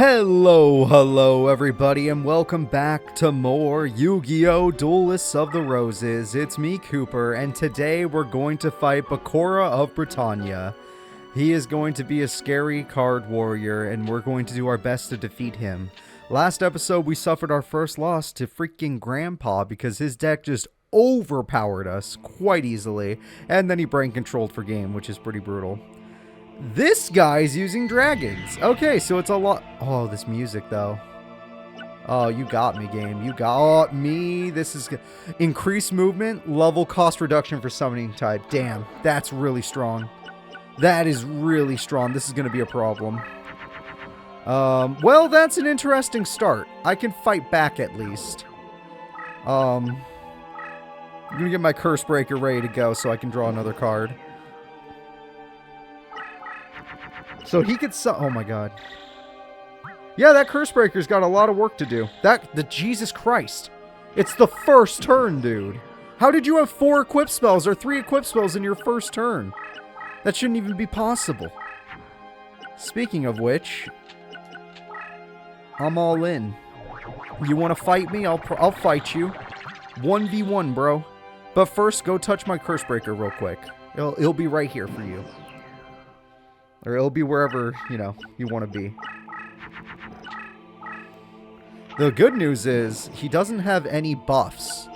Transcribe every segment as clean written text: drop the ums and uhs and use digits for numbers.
Hello everybody, and welcome back to more Yu-Gi-Oh! Duelists of the Roses. It's me, Cooper, and today we're going to fight Bakura of Britannia. He is going to be a scary card warrior, and we're going to do our best to defeat him. Last episode, we suffered our first loss to freaking Grandpa because his deck just overpowered us quite easily, and then he brain controlled for game, which is pretty brutal. This guy's using dragons. Okay, so it's a lot. Oh, this music, though. Oh, you got me, game. You got me. This is increased movement, level cost reduction for summoning type. Damn, that's really strong. That is really strong. This is going to be a problem. Well, that's an interesting start. I can fight back at least. I'm going to get my Curse Breaker ready to go so I can draw another card. So he could oh my god. Yeah, that Curse Breaker's got a lot of work to do. Jesus Christ. It's the first turn, dude. How did you have 4 equip spells or 3 equip spells in your first turn? That shouldn't even be possible. Speaking of which, I'm all in. You want to fight me? I'll fight you. 1v1, bro. But first, go touch my Curse Breaker real quick. It'll be right here for you. Or it'll be wherever, you know, you want to be. The good news is, he doesn't have any buffs.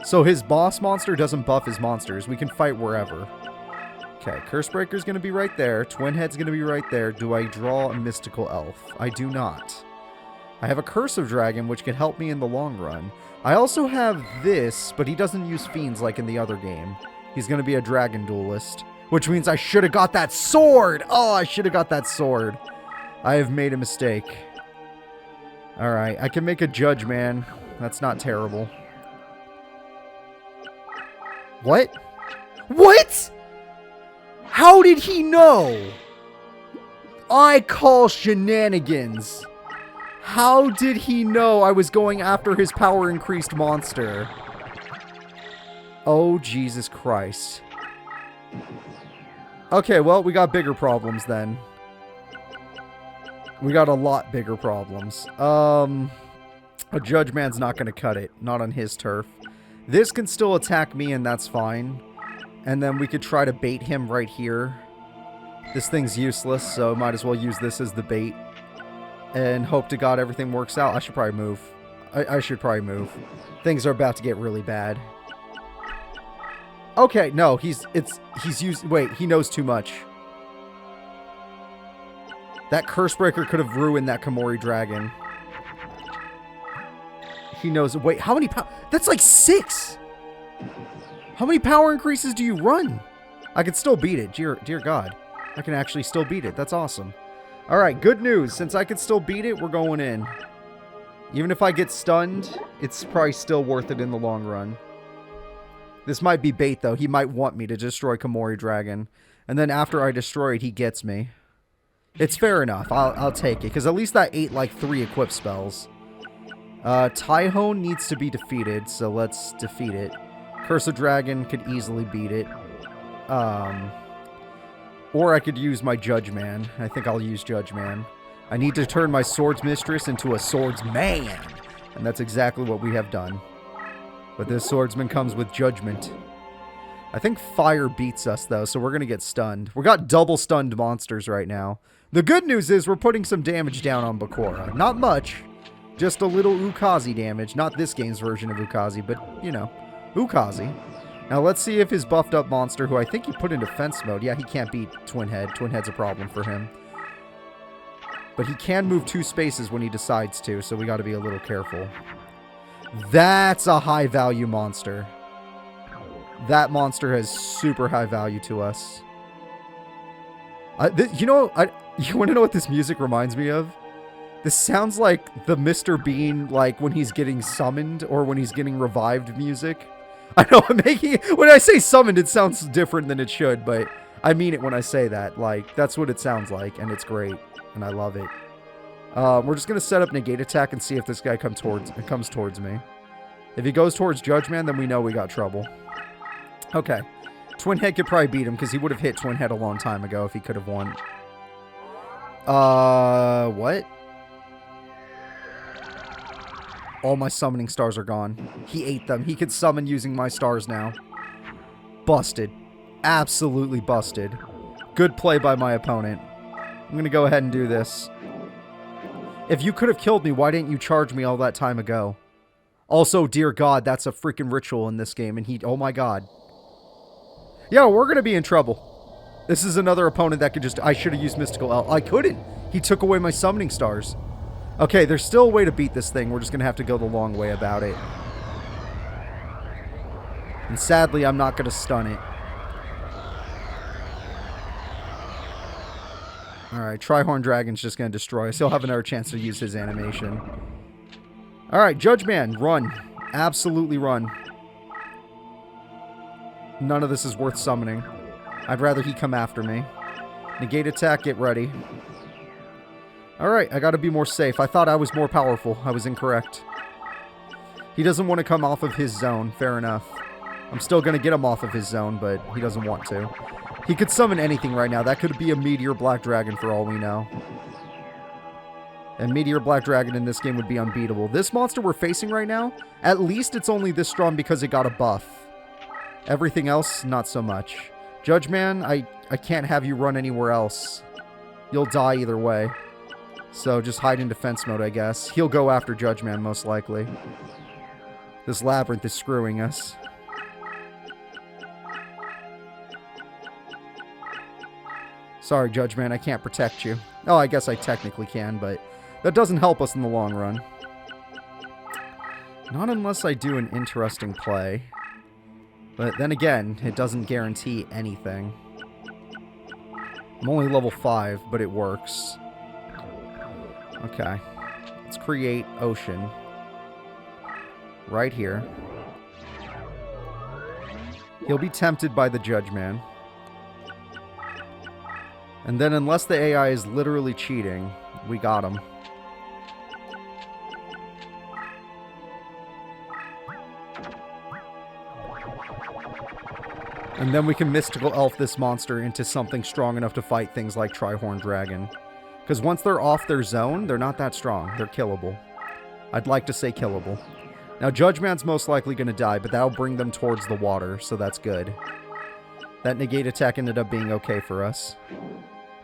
So his boss monster doesn't buff his monsters. We can fight wherever. Okay, Curse Breaker's going to be right there. Twin Head's going to be right there. Do I draw a Mystical Elf? I do not. I have a Cursive Dragon, which can help me in the long run. I also have this, but he doesn't use Fiends like in the other game. He's going to be a Dragon Duelist. Which means I should have got that sword! Oh, I should have got that sword. I have made a mistake. Alright, I can make a Judge Man. That's not terrible. What? What?! How did he know? I call shenanigans. How did he know I was going after his power increased monster? Oh, Jesus Christ. Okay, well, we got bigger problems then. We got a lot bigger problems. A Judge Man's not going to cut it. Not on his turf. This can still attack me, and that's fine. And then we could try to bait him right here. This thing's useless, so might as well use this as the bait. And hope to God everything works out. I should probably move. I should probably move. Things are about to get really bad. Okay, no, he's used, wait, he knows too much. That Curse Breaker could have ruined that Komori Dragon. He knows, wait, how many power, that's like 6! How many power increases do you run? I can still beat it, dear God. I can actually still beat it, that's awesome. Alright, good news, since I can still beat it, we're going in. Even if I get stunned, it's probably still worth it in the long run. This might be bait, though. He might want me to destroy Komori Dragon. And then after I destroy it, he gets me. It's fair enough. I'll take it. Because at least that ate like 3 equip spells. Taihone needs to be defeated. So let's defeat it. Curse of Dragon could easily beat it. Or I could use my Judge Man. I think I'll use Judge Man. I need to turn my Swords Mistress into a Swords Man. And that's exactly what we have done. But this swordsman comes with judgment. I think fire beats us, though, so we're going to get stunned. We got double stunned monsters right now. The good news is we're putting some damage down on Bakura. Not much. Just a little Ukazi damage. Not this game's version of Ukazi, but, you know, Ukazi. Now, let's see if his buffed up monster, who I think he put in defense mode. Yeah, he can't beat Twin Head. Twin Head's a problem for him. But he can move 2 spaces when he decides to, so we got to be a little careful. That's a high value monster. That monster has super high value to us. You want to know what this music reminds me of? This sounds like the Mr. Bean, like when he's getting summoned or when he's getting revived music. I know I'm making it, when I say summoned, it sounds different than it should, but I mean it when I say that. Like, that's what it sounds like, and it's great, and I love it. We're just going to set up Negate Attack and see if this guy comes towards me. If he goes towards Judge Man, then we know we got trouble. Okay. Twin Head could probably beat him because he would have hit Twin Head a long time ago if he could have won. What? All my summoning stars are gone. He ate them. He could summon using my stars now. Busted. Absolutely busted. Good play by my opponent. I'm going to go ahead and do this. If you could have killed me, why didn't you charge me all that time ago? Also, dear God, that's a freaking ritual in this game. And he... Oh my God. Yeah, we're going to be in trouble. This is another opponent that could just... I should have used Mystical Elf. I couldn't. He took away my summoning stars. Okay, there's still a way to beat this thing. We're just going to have to go the long way about it. And sadly, I'm not going to stun it. Alright, Trihorn Dragon's just going to destroy us. He'll have another chance to use his animation. Alright, Judge Man, run. Absolutely run. None of this is worth summoning. I'd rather he come after me. Negate attack, get ready. Alright, I gotta be more safe. I thought I was more powerful. I was incorrect. He doesn't want to come off of his zone. Fair enough. I'm still gonna get him off of his zone, but he doesn't want to. He could summon anything right now. That could be a Meteor Black Dragon for all we know. And Meteor Black Dragon in this game would be unbeatable. This monster we're facing right now, at least it's only this strong because it got a buff. Everything else, not so much. Judge Man, I can't have you run anywhere else. You'll die either way. So just hide in defense mode, I guess. He'll go after Judge Man, most likely. This labyrinth is screwing us. Sorry, Judge Man, I can't protect you. Oh, I guess I technically can, but that doesn't help us in the long run. Not unless I do an interesting play. But then again, it doesn't guarantee anything. I'm only level 5, but it works. Okay. Let's create Ocean. Right here. He'll be tempted by the Judge Man. And then unless the AI is literally cheating, we got him. And then we can Mystical Elf this monster into something strong enough to fight things like Trihorn Dragon. Because once they're off their zone, they're not that strong. They're killable. I'd like to say killable. Now, Judge Man's most likely going to die, but that'll bring them towards the water, so that's good. That negate attack ended up being okay for us.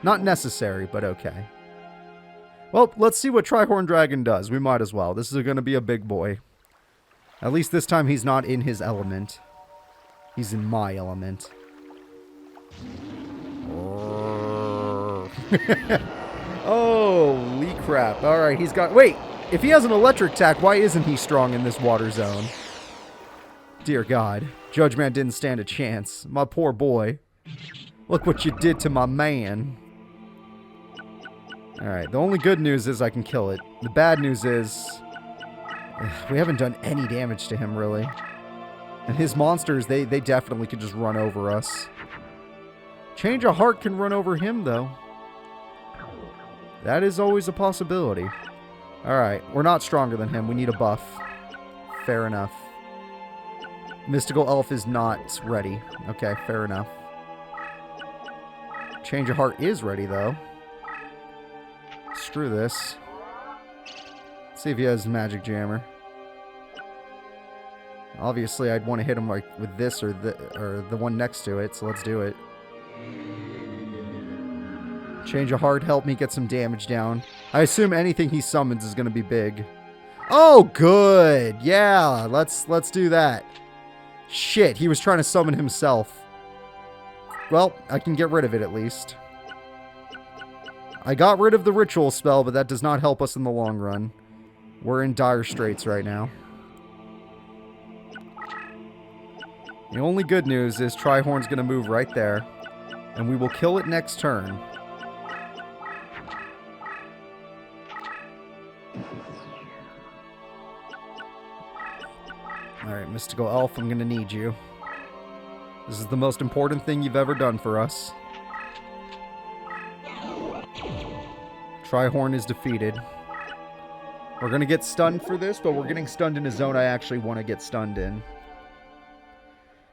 Not necessary, but okay. Well, let's see what Trihorn Dragon does. We might as well. This is going to be a big boy. At least this time he's not in his element. He's in my element. Holy crap. Alright, he's got... Wait! If he has an electric attack, why isn't he strong in this water zone? Dear God. Judge Man didn't stand a chance. My poor boy. Look what you did to my man. Alright, the only good news is I can kill it. The bad news is... we haven't done any damage to him, really. And his monsters, they definitely could just run over us. Change of Heart can run over him, though. That is always a possibility. Alright, we're not stronger than him. We need a buff. Fair enough. Mystical Elf is not ready. Okay, fair enough. Change of Heart is ready, though. Screw this. Let's see if he has Magic Jammer. Obviously, I'd want to hit him like with this or the one next to it, so let's do it. Change of Heart, help me get some damage down. I assume anything he summons is going to be big. Oh, good! Yeah, let's do that. Shit, he was trying to summon himself. Well, I can get rid of it at least. I got rid of the ritual spell, but that does not help us in the long run. We're in dire straits right now. The only good news is Trihorn's going to move right there, and we will kill it next turn. Alright, Mystical Elf, I'm going to need you. This is the most important thing you've ever done for us. Trihorn is defeated. We're going to get stunned for this, but we're getting stunned in a zone I actually want to get stunned in.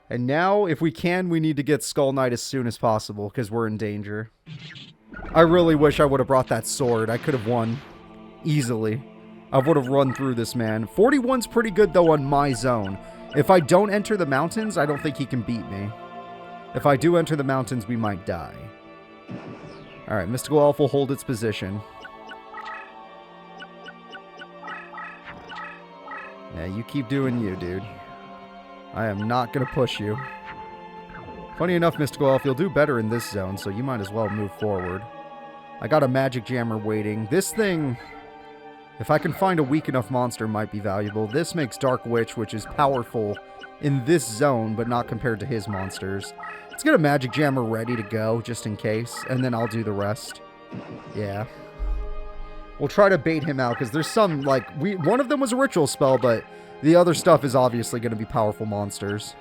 And now, if we can, we need to get Skull Knight as soon as possible, because we're in danger. I really wish I would have brought that sword. I could have won. Easily. I would have run through this man. 41's pretty good, though, on my zone. If I don't enter the mountains, I don't think he can beat me. If I do enter the mountains, we might die. Alright, Mystical Elf will hold its position. Yeah, you keep doing you, dude. I am not going to push you. Funny enough, Mystical Elf, you'll do better in this zone, so you might as well move forward. I got a Magic Jammer waiting. This thing, if I can find a weak enough monster, might be valuable. This makes Dark Witch, which is powerful in this zone, but not compared to his monsters. Let's get a Magic Jammer ready to go, just in case, and then I'll do the rest. Yeah. We'll try to bait him out, because there's some, like, one of them was a ritual spell, but the other stuff is obviously going to be powerful monsters.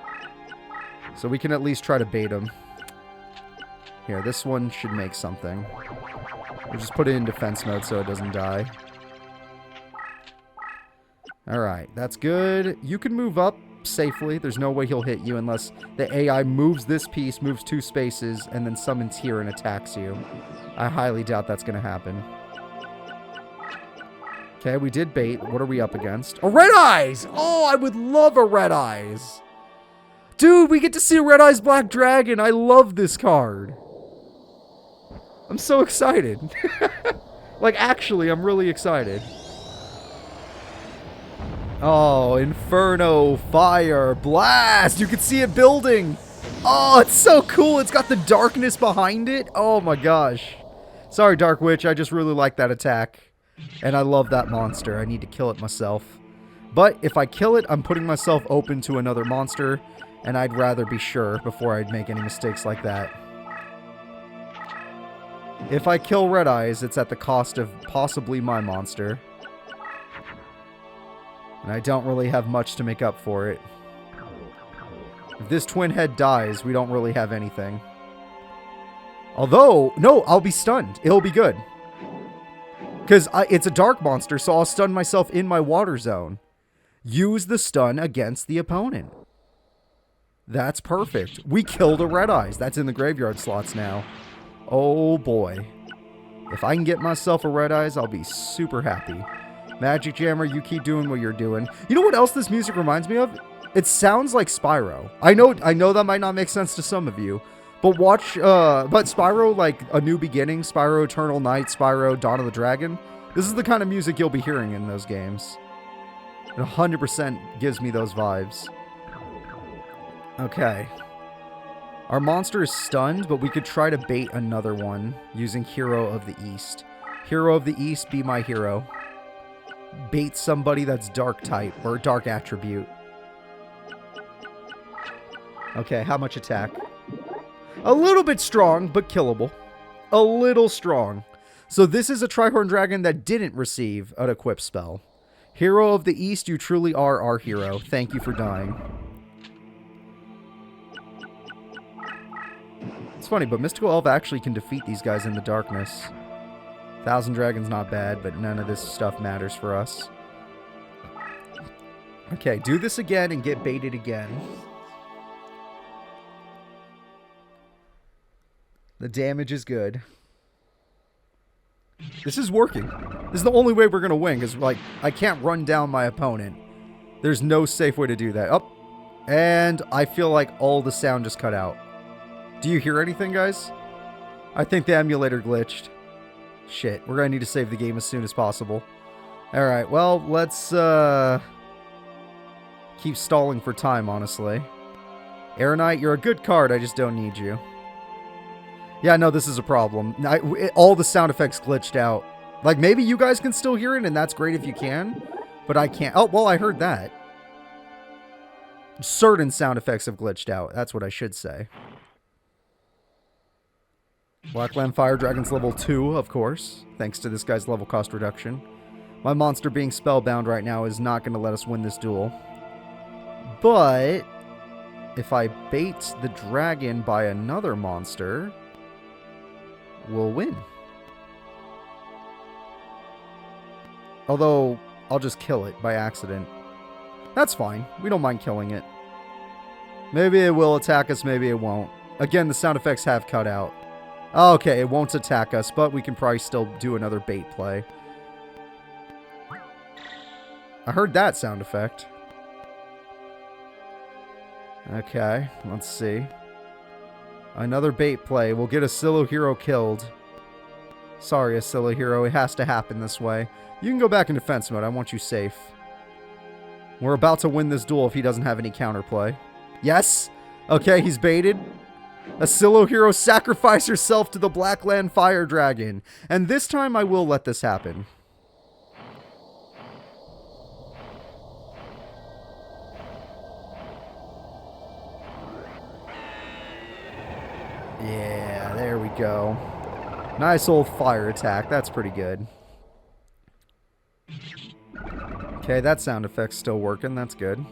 So we can at least try to bait him. Here, this one should make something. We'll just put it in defense mode so it doesn't die. Alright, that's good. You can move up safely. There's no way he'll hit you unless the AI moves this piece, moves 2 spaces, and then summons here and attacks you. I highly doubt that's going to happen. Okay, we did bait. What are we up against? A Red Eyes! Oh, I would love a Red Eyes! Dude, we get to see a Red Eyes Black Dragon. I love this card. I'm so excited. Like, actually, I'm really excited. Oh, Inferno, Fire, Blast! You can see it building! Oh, it's so cool! It's got the darkness behind it! Oh my gosh. Sorry, Dark Witch, I just really like that attack. And I love that monster. I need to kill it myself. But if I kill it, I'm putting myself open to another monster, and I'd rather be sure before I'd make any mistakes like that. If I kill Red Eyes, it's at the cost of possibly my monster. And I don't really have much to make up for it. If this twin head dies, we don't really have anything. Although, no, I'll be stunned. It'll be good. Because it's a dark monster, so I'll stun myself in my water zone. Use the stun against the opponent. That's perfect. We killed a Red Eyes. That's in the graveyard slots now. Oh boy. If I can get myself a Red Eyes, I'll be super happy. Magic Jammer, you keep doing what you're doing. You know what else this music reminds me of? It sounds like Spyro. I know that might not make sense to some of you. But watch, but Spyro, like A New Beginning, Spyro Eternal Night, Spyro Dawn of the Dragon. This is the kind of music you'll be hearing in those games. It 100% gives me those vibes. Okay. Our monster is stunned, but we could try to bait another one using Hero of the East. Hero of the East, be my hero. Bait somebody that's dark type, or dark attribute. Okay, how much attack? A little bit strong, but killable. A little strong. So this is a Trihorn Dragon that didn't receive an equip spell. Hero of the East, you truly are our hero. Thank you for dying. It's funny, but Mystical Elf actually can defeat these guys in the darkness. 1,000 Dragons not bad, but none of this stuff matters for us. Okay, do this again and get baited again. The damage is good. This is working. This is the only way we're going to win, because, like, I can't run down my opponent. There's no safe way to do that. Oh, and I feel like all the sound just cut out. Do you hear anything, guys? I think the emulator glitched. Shit, we're going to need to save the game as soon as possible. Alright, well, let's keep stalling for time, honestly. Aeronite, you're a good card, I just don't need you. Yeah, no, this is a problem. All the sound effects glitched out. Like, maybe you guys can still hear it, and that's great if you can. But I can't. Oh, well, I heard that. Certain sound effects have glitched out. That's what I should say. Blackland Fire Dragon's level 2, of course. Thanks to this guy's level cost reduction. My monster being spellbound right now is not going to let us win this duel. But if I bait the dragon by another monster, we'll win. Although, I'll just kill it by accident. That's fine. We don't mind killing it. Maybe it will attack us, maybe it won't. Again, the sound effects have cut out. Okay, it won't attack us, but we can probably still do another bait play. I heard that sound effect. Okay, let's see. Another bait play. We'll get Asilo Hero killed. Sorry, Asilo Hero. It has to happen this way. You can go back in defense mode. I want you safe. We're about to win this duel if he doesn't have any counterplay. Yes? Okay, he's baited. Asilo Hero, sacrifice herself to the Blackland Fire Dragon. And this time I will let this happen. Yeah, there we go. Nice old fire attack. That's pretty good. Okay, that sound effect's still working. That's good.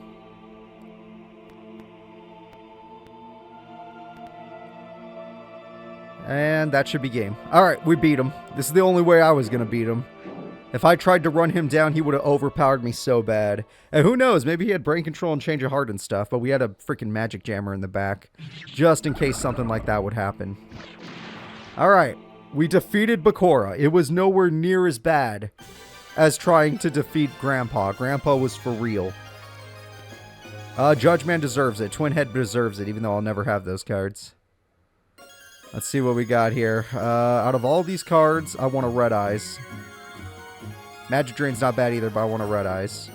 And that should be game. Alright, we beat him. This is the only way I was going to beat him. If I tried to run him down, he would have overpowered me so bad. And who knows, maybe he had brain control and change of heart and stuff, but we had a freaking magic jammer in the back, just in case something like that would happen. Alright, we defeated Bakura. It was nowhere near as bad as trying to defeat Grandpa. Grandpa was for real. Judge Man deserves it. Twin Head deserves it, even though I'll never have those cards. Let's see what we got here. Out of all these cards, I want a Red Eyes. Magic Drain's not bad either, but I want a Red Eyes.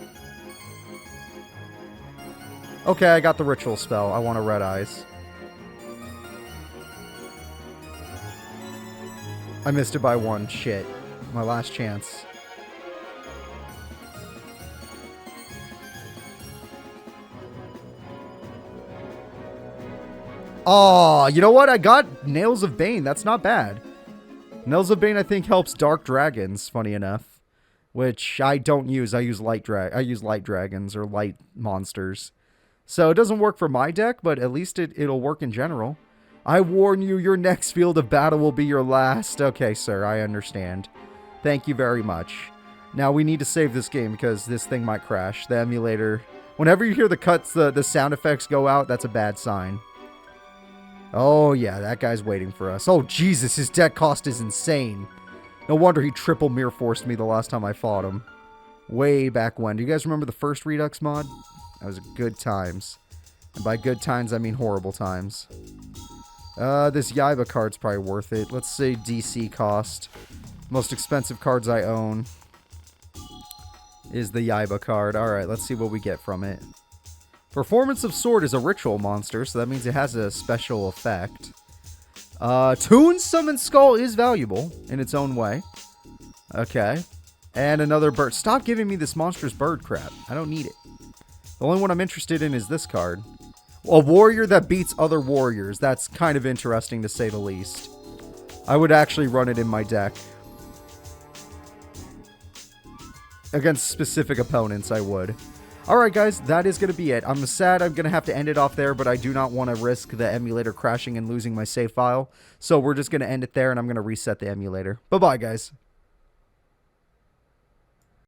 Okay, I got the Ritual spell. I want a Red Eyes. I missed it by one. Shit. My last chance. Oh, you know what? I got Nails of Bane. That's not bad. Nails of Bane, I think, helps Dark Dragons, funny enough. Which I don't use. I use light dragons or light monsters. So it doesn't work for my deck, but at least it'll work in general. I warn you, your next field of battle will be your last. Okay, sir, I understand. Thank you very much. Now we need to save this game because this thing might crash. The emulator. Whenever you hear the cuts, the sound effects go out, that's a bad sign. Oh yeah, that guy's waiting for us. Oh Jesus, his deck cost is insane. No wonder he triple mirror forced me the last time I fought him. Way back when. Do you guys remember the first Redux mod? That was good times. And by good times, I mean horrible times. This Yaiba card's probably worth it. Let's say DC cost. Most expensive cards I own is the Yaiba card. Alright, let's see what we get from it. Performance of Sword is a ritual monster, so that means it has a special effect. Toon Summon Skull is valuable in its own way. Okay. And another bird. Stop giving me this monstrous bird crap. I don't need it. The only one I'm interested in is this card. A warrior that beats other warriors. That's kind of interesting to say the least. I would actually run it in my deck. Against specific opponents, I would. Alright guys, that is going to be it. I'm sad I'm going to have to end it off there, but I do not want to risk the emulator crashing and losing my save file. So we're just going to end it there, and I'm going to reset the emulator. Bye-bye, guys.